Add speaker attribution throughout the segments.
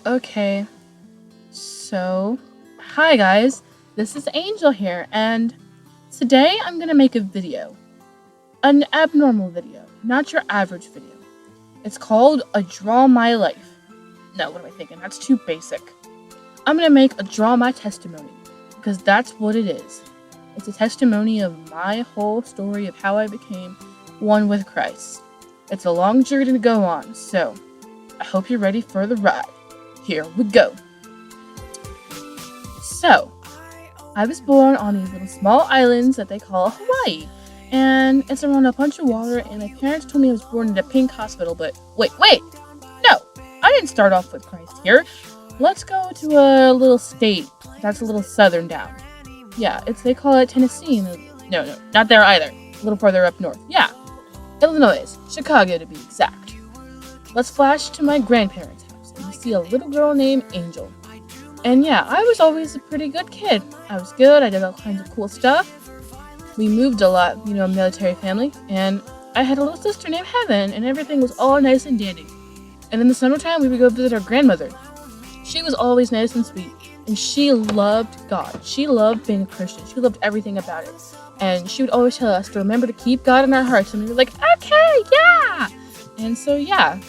Speaker 1: Okay, so hi guys, this is Angel here, and today I'm gonna make a video. An abnormal video, not your average video. It's called a Draw My Life. No, what am I thinking? That's too basic. I'm gonna make a Draw My Testimony, because that's what it is. It's a testimony of my whole story of how I became one with Christ. It's a long journey to go on, so I hope you're ready for the ride. Here we go. So, I was born on these little small islands that they call Hawaii. And it's around a bunch of water, and my parents told me I was born in a pink hospital, but wait! No! I didn't start off with Christ here. Let's go to a little state that's a little southern down. Yeah, they call it Tennessee. No, not there either. A little farther up north. Yeah, Illinois, Chicago to be exact. Let's flash to my grandparents' house, and we see a little girl named Angel. And yeah, I was always a pretty good kid. I was good, I did all kinds of cool stuff. We moved a lot, military family, and I had a little sister named Heaven, and everything was all nice and dandy. And in the summertime, we would go visit our grandmother. She was always nice and sweet, and she loved God. She loved being a Christian. She loved everything about it. And she would always tell us to remember to keep God in our hearts, and we were like, okay, yeah! And so, yeah,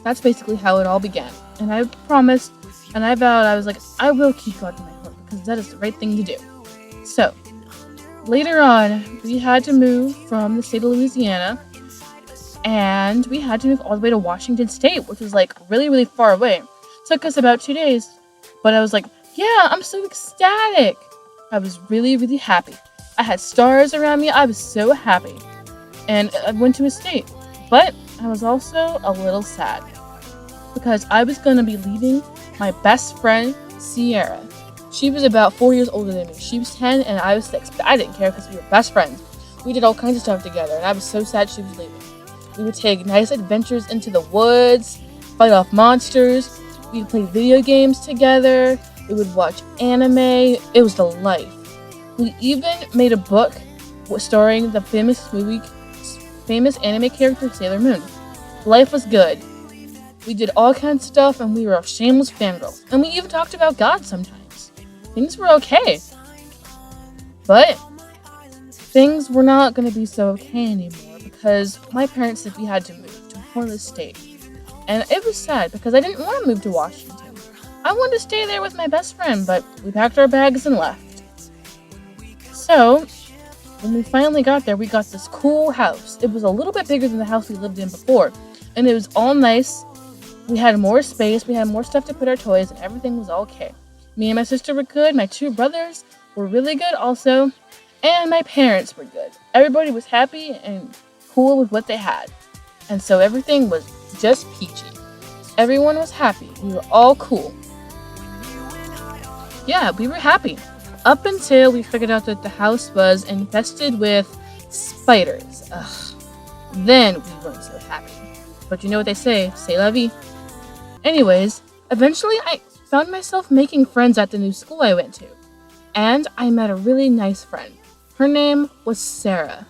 Speaker 1: that's basically how it all began. And I promised, and I vowed, I was like, I will keep God in my heart, because that is the right thing to do. So, later on, we had to move from the state of Louisiana, and we had to move all the way to Washington State, which was like really, really far away. Took us about 2 days, but I was like, yeah, I'm so ecstatic. I was really, really happy. I had stars around me. I was so happy. And I went to a state, but I was also a little sad because I was going to be leaving my best friend, Sierra. She was about 4 years older than me. She was 10 and I was 6, but I didn't care because we were best friends. We did all kinds of stuff together, and I was so sad she was leaving. We would take nice adventures into the woods, fight off monsters. We would play video games together. We would watch anime. It was the life. We even made a book starring the famous anime character Sailor Moon. Life was good. We did all kinds of stuff, and we were shameless fangirls. And we even talked about God sometimes. Things were okay. But things were not going to be so okay anymore because my parents said we had to move to a foreign state. And it was sad because I didn't want to move to Washington. I wanted to stay there with my best friend, but we packed our bags and left. So, when we finally got there, we got this cool house. It was a little bit bigger than the house we lived in before, and it was all nice. We had more space, we had more stuff to put our toys, and everything was okay. Me and my sister were good, my 2 brothers were really good also, and my parents were good. Everybody was happy and cool with what they had. And so everything was just peachy. Everyone was happy. We were all cool. Yeah, we were happy. Up until we figured out that the house was infested with spiders. Ugh. Then we weren't so happy. But you know what they say, c'est la vie. Anyways, eventually I found myself making friends at the new school I went to. And I met a really nice friend. Her name was Sarah.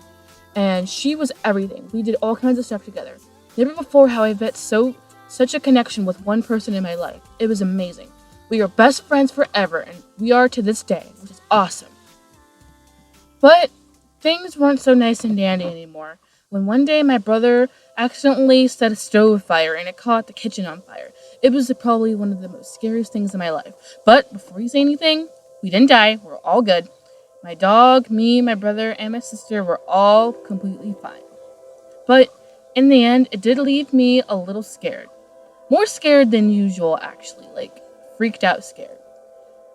Speaker 1: And she was everything. We did all kinds of stuff together. Never before have I met such a connection with one person in my life. It was amazing. We are best friends forever, and we are to this day, which is awesome. But things weren't so nice and dandy anymore. When one day my brother accidentally set a stove fire and it caught the kitchen on fire. It was probably one of the most scariest things in my life. But before you say anything, we didn't die. We're all good. My dog, me, my brother, and my sister were all completely fine. But in the end, it did leave me a little scared. More scared than usual, actually. Freaked out scared.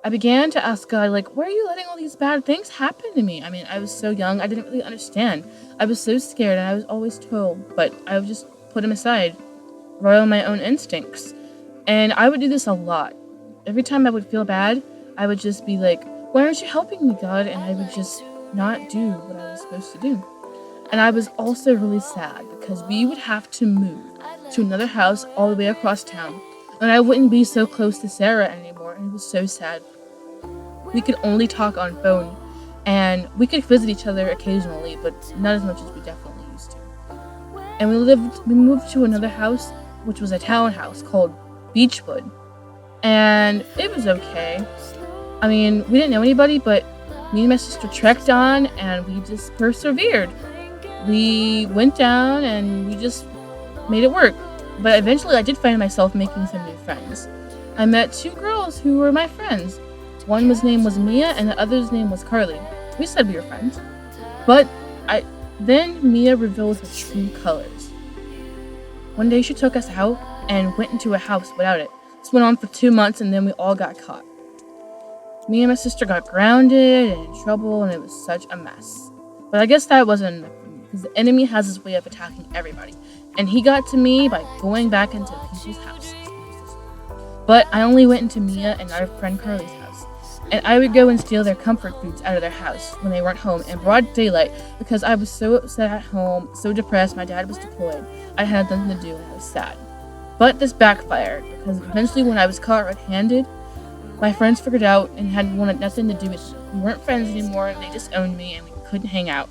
Speaker 1: I began to ask God, why are you letting all these bad things happen to me? I mean, I was so young, I didn't really understand. I was so scared, and I was always told, but I would just put them aside, rely on my own instincts. And I would do this a lot. Every time I would feel bad, I would just be like, why aren't you helping me, God? And I would just not do what I was supposed to do. And I was also really sad because we would have to move to another house all the way across town. And I wouldn't be so close to Sarah anymore, and it was so sad. We could only talk on phone, and we could visit each other occasionally, but not as much as we definitely used to. And we moved to another house, which was a townhouse called Beechwood. and it was okay. I mean, we didn't know anybody, but me and my sister trekked on, and we just persevered. We went down, and we just made it work. But eventually, I did find myself making some new friends. I met two girls who were my friends. One was name was Mia, and the other's name was Carly. We said we were friends. But I then Mia revealed her true colors. One day she took us out and went into a house without it. This went on for 2 months, and then we all got caught. Me and my sister got grounded and in trouble, and it was such a mess. But I guess that wasn't enough for me, because the enemy has his way of attacking everybody. And he got to me by going back into people's house. But I only went into Mia and our friend Carly's house. And I would go and steal their comfort foods out of their house when they weren't home in broad daylight, because I was so upset at home, so depressed. My dad was deployed. I had nothing to do, and I was sad. But this backfired, because eventually when I was caught red-handed, my friends figured out and had wanted nothing to do with me. We weren't friends anymore, they just owned me, and we couldn't hang out.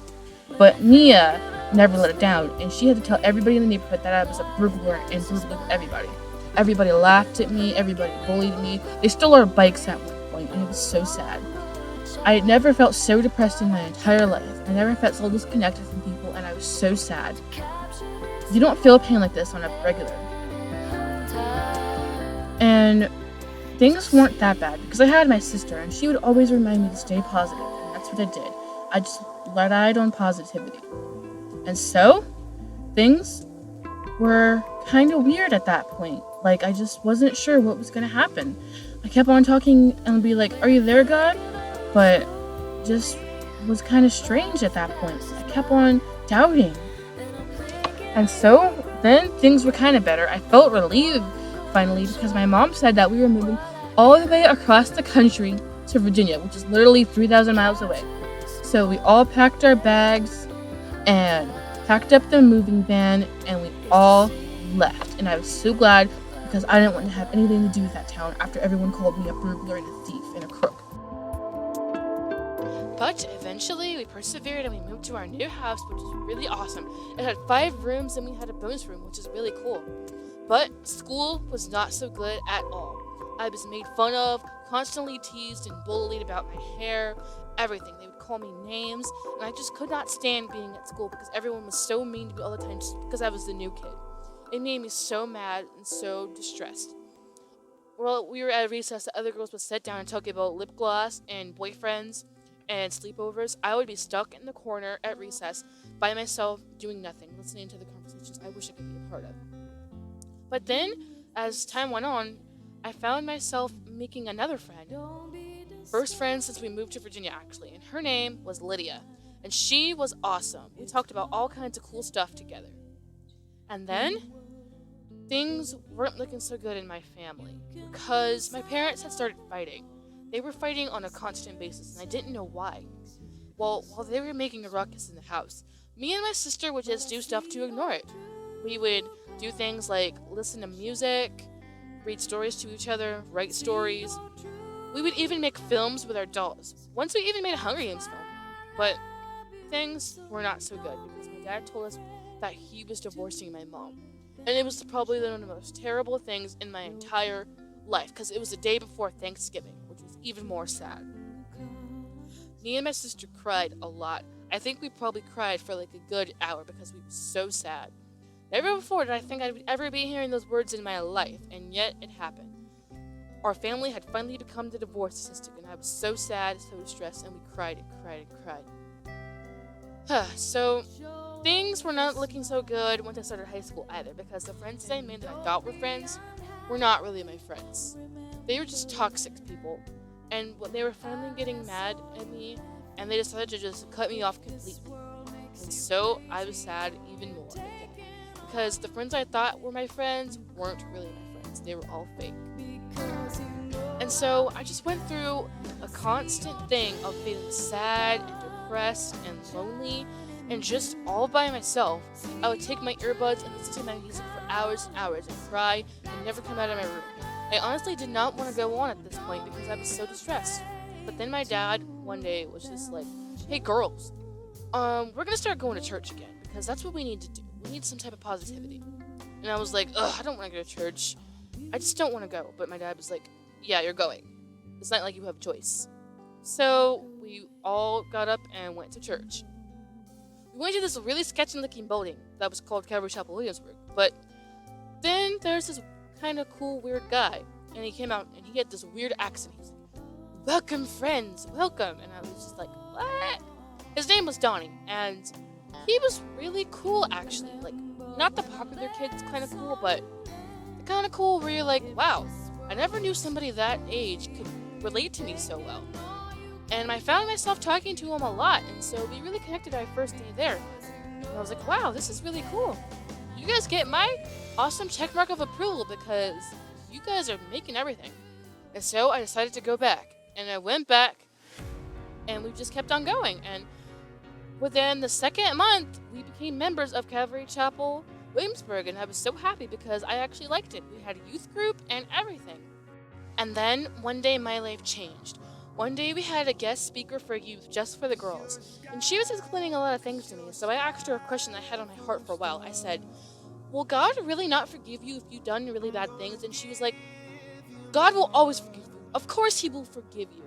Speaker 1: But Mia never let it down, and she had to tell everybody in the neighborhood that I was a burglar and burglared everybody. Everybody laughed at me, everybody bullied me. They stole our bikes at one point, and it was so sad. I had never felt so depressed in my entire life. I never felt so disconnected from people, and I was so sad. You don't feel pain like this on a regular. And things weren't that bad, because I had my sister, and she would always remind me to stay positive, and that's what I did. I just relied on positivity. And so, things were kind of weird at that point. Like, I just wasn't sure what was going to happen. I kept on talking and be like, "Are you there, God?" But just was kind of strange at that point. I kept on doubting. And so, then things were kind of better. I felt relieved, finally, because my mom said that we were moving all the way across the country to Virginia, which is literally 3,000 miles away. So we all packed our bags and packed up the moving van, and we all left. And I was so glad, because I didn't want to have anything to do with that town after everyone called me a burglar and a thief and a crook. But eventually we persevered and we moved to our new house, which is really awesome. It had 5 rooms and we had a bonus room, which is really cool. But school was not so good at all. I was made fun of, constantly teased and bullied about my hair, everything. They would call me names, and I just could not stand being at school because everyone was so mean to me all the time just because I was the new kid. It made me so mad and so distressed. Well, we were at recess, the other girls would sit down and talk about lip gloss and boyfriends and sleepovers. I would be stuck in the corner at recess by myself doing nothing, listening to the conversations I wish I could be a part of. But then, as time went on, I found myself making another friend. First friend since we moved to Virginia, actually, and her name was Lydia. And she was awesome. We talked about all kinds of cool stuff together. And then, things weren't looking so good in my family, because my parents had started fighting. They were fighting on a constant basis, and I didn't know why. Well, while they were making a ruckus in the house, me and my sister would just do stuff to ignore it. We would do things like listen to music, read stories to each other, write stories. We would even make films with our dolls. Once we even made a Hunger Games film. But things were not so good, because my dad told us that he was divorcing my mom. And it was probably one of the most terrible things in my entire life, because it was the day before Thanksgiving, which was even more sad. Me and my sister cried a lot. I think we probably cried for like a good hour because we were so sad. Never before did I think I would ever be hearing those words in my life, and yet it happened. Our family had finally become the divorce statistic, and I was so sad, so stressed, and we cried and cried and cried. So, things were not looking so good once I started high school either, because the friends that I made that I thought were friends were not really my friends. They were just toxic people, and they were finally getting mad at me, and they decided to just cut me off completely. And so, I was sad even more. Because the friends I thought were my friends weren't really my friends. They were all fake. And so I just went through a constant thing of feeling sad and depressed and lonely and just all by myself. I would take my earbuds and listen to my music for hours and hours and cry and never come out of my room. I honestly did not want to go on at this point because I was so distressed. But then my dad one day was just like, "Hey girls, we're gonna start going to church again because that's what we need to do. We need some type of positivity." And I was like, "Ugh, I don't want to go to church. I just don't want to go." But my dad was like, yeah, you're going. It's not like you have a choice. So we all got up and went to church. We went to this really sketchy looking building that was called Calvary Chapel Williamsburg. But then there's this kind of cool, weird guy. And he came out and he had this weird accent. He was like, "Welcome, friends, welcome." And I was just like, what? His name was Donnie. And he was really cool, actually. Like, not the popular kids kind of cool, but the kind of cool where you're like, wow, I never knew somebody that age could relate to me so well. And I found myself talking to him a lot, and so we really connected our first day there. And I was like, wow, this is really cool. You guys get my awesome checkmark of approval because you guys are making everything. And so I decided to go back. And I went back, and we just kept on going. And within the second month, we became members of Calvary Chapel Williamsburg, and I was so happy because I actually liked it. We had a youth group and everything. And then one day my life changed. One day we had a guest speaker for youth just for the girls, and she was explaining a lot of things to me, so I asked her a question I had on my heart for a while. I said, "Will God really not forgive you if you've done really bad things?" And she was like, "God will always forgive you. Of course he will forgive you.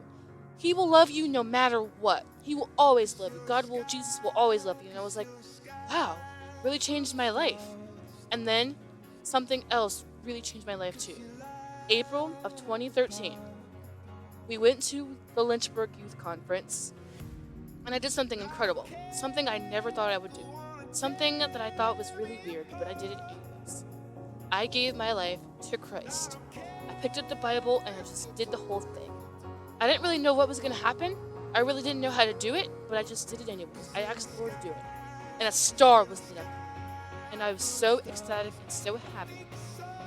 Speaker 1: He will love you no matter what. He will always love you. Jesus will always love you." And I was like, wow, really changed my life. And then something else really changed my life too. April of 2013. We went to the Lynchburg Youth Conference, and I did something incredible. Something I never thought I would do. Something that I thought was really weird, but I did it anyways. I gave my life to Christ. I picked up the Bible, and I just did the whole thing. I didn't really know what was going to happen. I really didn't know how to do it, but I just did it anyways. I asked the Lord to do it. And a star was lit up. And I was so ecstatic and so happy.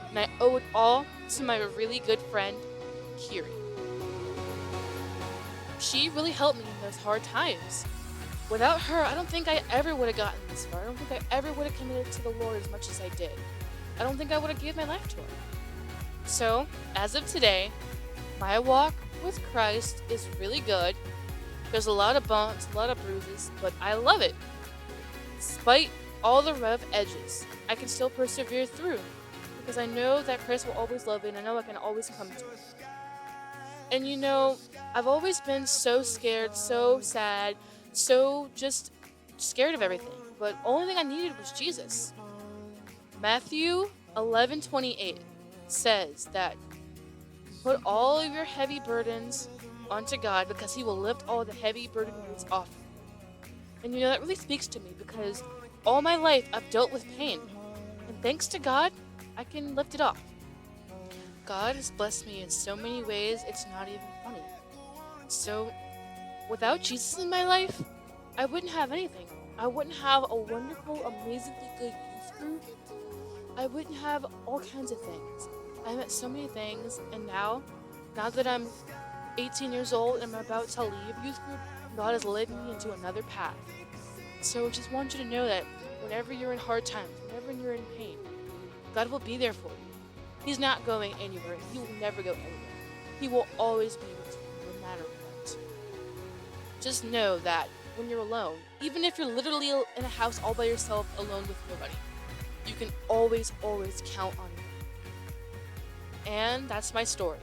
Speaker 1: And I owe it all to my really good friend, Kiri. She really helped me in those hard times. Without her, I don't think I ever would have gotten this far. I don't think I ever would have committed to the Lord as much as I did. I don't think I would have given my life to her. So, as of today, my walk with Christ is really good. There's a lot of bumps, a lot of bruises, but I love it. Despite all the rough edges, I can still persevere through because I know that Christ will always love me and I know I can always come to him. And you know, I've always been so scared, so sad, so just scared of everything. But the only thing I needed was Jesus. Matthew 11:28 says that put all of your heavy burdens onto God because he will lift all the heavy burden weights off of you. And you know, that really speaks to me because all my life I've dealt with pain. And thanks to God, I can lift it off. God has blessed me in so many ways, it's not even funny. So, without Jesus in my life, I wouldn't have anything. I wouldn't have a wonderful, amazingly good youth group. I wouldn't have all kinds of things. I met so many things, and now that I'm 18 years old and I'm about to leave youth group, God has led me into another path. So, just want you to know that whenever you're in hard times, whenever you're in pain, God will be there for you. He's not going anywhere. He will never go anywhere. He will always be with you, no matter what. Just know that when you're alone, even if you're literally in a house all by yourself, alone with nobody, you can always count on me. And that's my story.